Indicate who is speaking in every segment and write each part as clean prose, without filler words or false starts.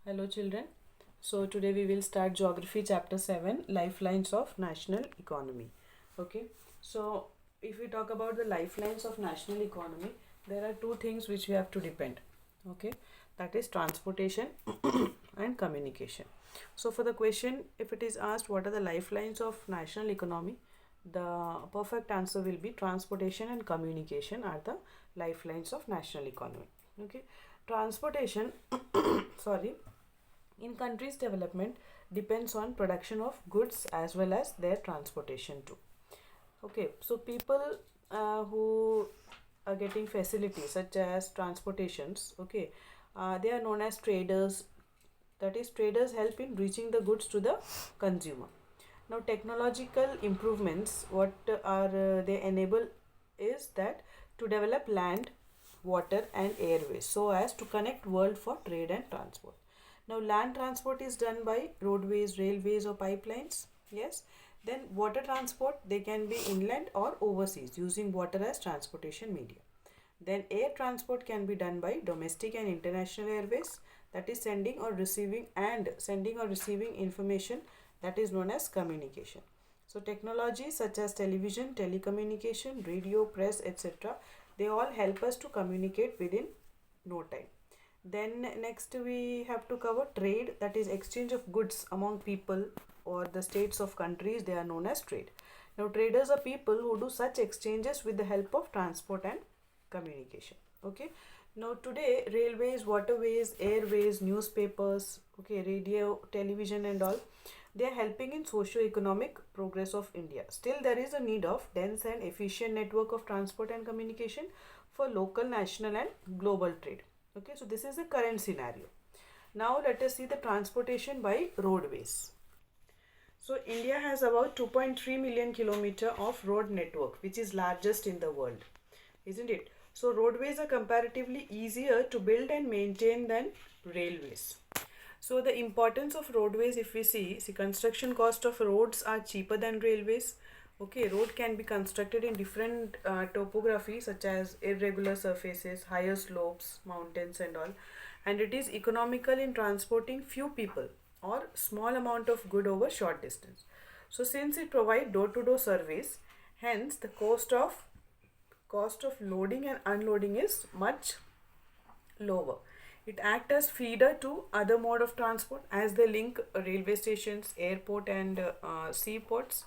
Speaker 1: Hello children. So today we will start geography chapter 7, lifelines of national economy. Okay. So if we talk about the lifelines of national economy, there are two things which we have to depend. Okay. That is transportation and communication. So for the question, if it is asked what are the lifelines of national economy, the perfect answer will be transportation and communication are the lifelines of national economy. Okay. Transportation sorry, in countries development depends on production of goods as well as their transportation too. Okay, so people who are getting facilities such as transportations, okay, they are known as traders. That is, traders help in reaching the goods to the consumer. Now technological improvements, what are they enable is that to develop land, water and airways so as to connect world for trade and transport. Now land transport is done by roadways, railways or pipelines. Yes. Then water transport, they can be inland or overseas using water as transportation media. Then air transport can be done by domestic and international airways, that is sending or receiving information, that is known as communication. So technologies such as television, telecommunication, radio, press, etc., they all help us to communicate within no time. Then next we have to cover trade, that is exchange of goods among people or the states of countries, they are known as trade. Now traders are people who do such exchanges with the help of transport and communication. Okay. Now today railways, waterways, airways, newspapers, okay, radio, television and all, they are helping in socio-economic progress of India. Still there is a need of dense and efficient network of transport and communication for local, national and global trade. Okay, so this is the current scenario. Now let us see the transportation by roadways. So India has about 2.3 million kilometer of road network, which is largest in the world, isn't it? So roadways are comparatively easier to build and maintain than railways. So the importance of roadways, if we see construction cost of roads are cheaper than railways. Okay, road can be constructed in different topography such as irregular surfaces, higher slopes, mountains and all, and it is economical in transporting few people or small amount of good over short distance. So since it provide door to door service, hence the cost of loading and unloading is much lower. It acts as feeder to other mode of transport as they link railway stations, airport and seaports.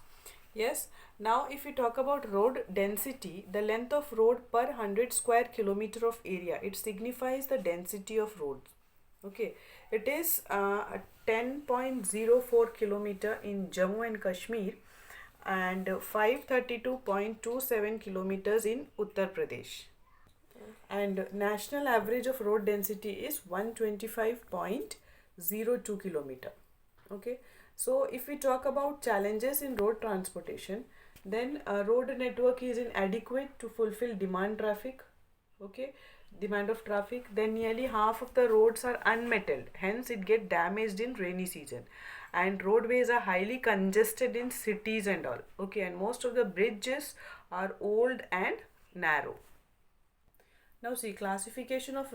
Speaker 1: Yes. Now if we talk about road density, the length of road per 100 square kilometer of area, it signifies the density of roads. Okay. It is 10.04 kilometer in Jammu and Kashmir and 532.27 kilometers in Uttar Pradesh, and national average of road density is 125.02 kilometer. Okay, so if we talk about challenges in road transportation, then road network is inadequate to fulfill demand traffic. Okay, demand of traffic. Then nearly half of the roads are unmetalled, hence it get damaged in rainy season, and roadways are highly congested in cities and all. Okay, and most of the bridges are old and narrow. Now see classification of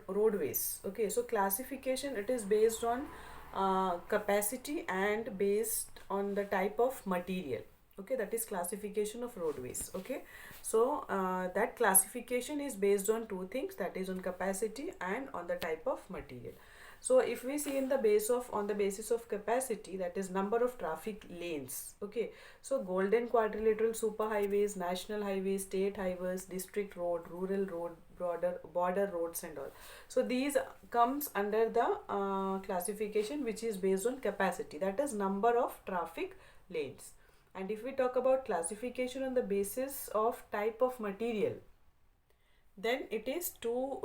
Speaker 1: roadways. Okay, so classification, it is based on capacity and based on the type of material. Okay, that is classification of roadways. Okay, so that classification is based on two things, that is on capacity and on the type of material. So if we see in the base of on the basis of capacity, that is number of traffic lanes. Okay, so golden quadrilateral superhighways, national highways, state highways, district road, rural road, border roads and all. So these comes under the classification which is based on capacity, that is number of traffic lanes. And if we talk about classification on the basis of type of material, then it is two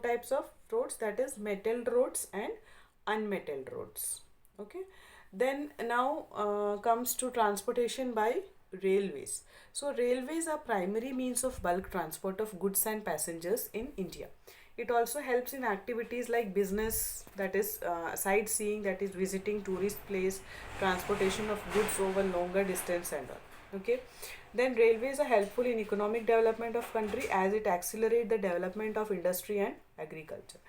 Speaker 1: types of roads, that is metalled roads and unmetalled roads. Okay, then now comes to transportation by railways. So railways are primary means of bulk transport of goods and passengers in India. It also helps in activities like business, that is sightseeing, that is visiting tourist place, transportation of goods over longer distance and all. Okay, then railways are helpful in economic development of country as it accelerate the development of industry and agriculture.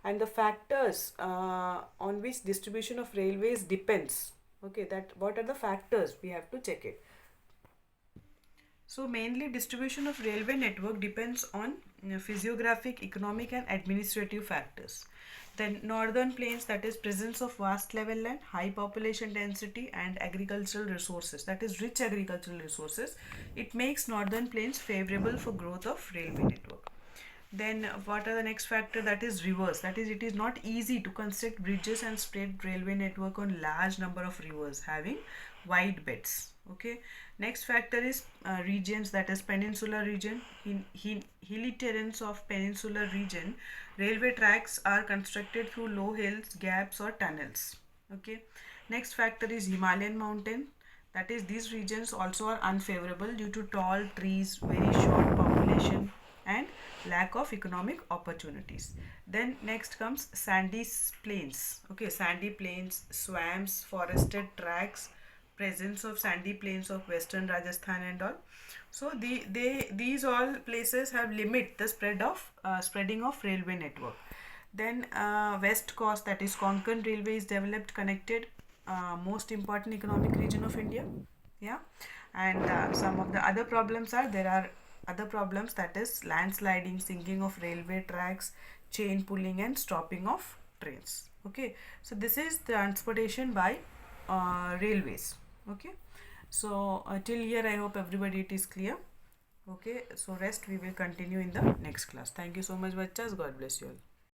Speaker 1: and the factors on which distribution of railways depends. Okay, that what are the factors, we have to check it. So mainly distribution of railway network depends on physiographic, economic and administrative factors. Then northern plains, that is presence of vast level land, high population density and agricultural resources, that is rich agricultural resources. It makes northern plains favorable for growth of railway network. Then what are the next factor, that is rivers, that is it is not easy to construct bridges and spread railway network on large number of rivers having wide beds. Okay, next factor is regions, that is peninsular region. In hilly terrains of peninsular region, railway tracks are constructed through low hills, gaps or tunnels. Okay, next factor is Himalayan mountain, that is these regions also are unfavorable due to tall trees, very short population and lack of economic opportunities. Then next comes sandy plains. Okay, sandy plains, swamps, forested tracks, presence of sandy plains of western Rajasthan and all. So these all places have limit the spreading of railway network. Then west coast, that is Konkan railway is developed, connected most important economic region of India. Yeah, and some of the other problems are, there are other problems, that is landsliding, sinking of railway tracks, chain pulling and stopping of trains. Okay, so this is transportation by railways. Okay, so till here I hope everybody it is clear. Okay, so rest we will continue in the next class. Thank you so much, bachas. God bless you all.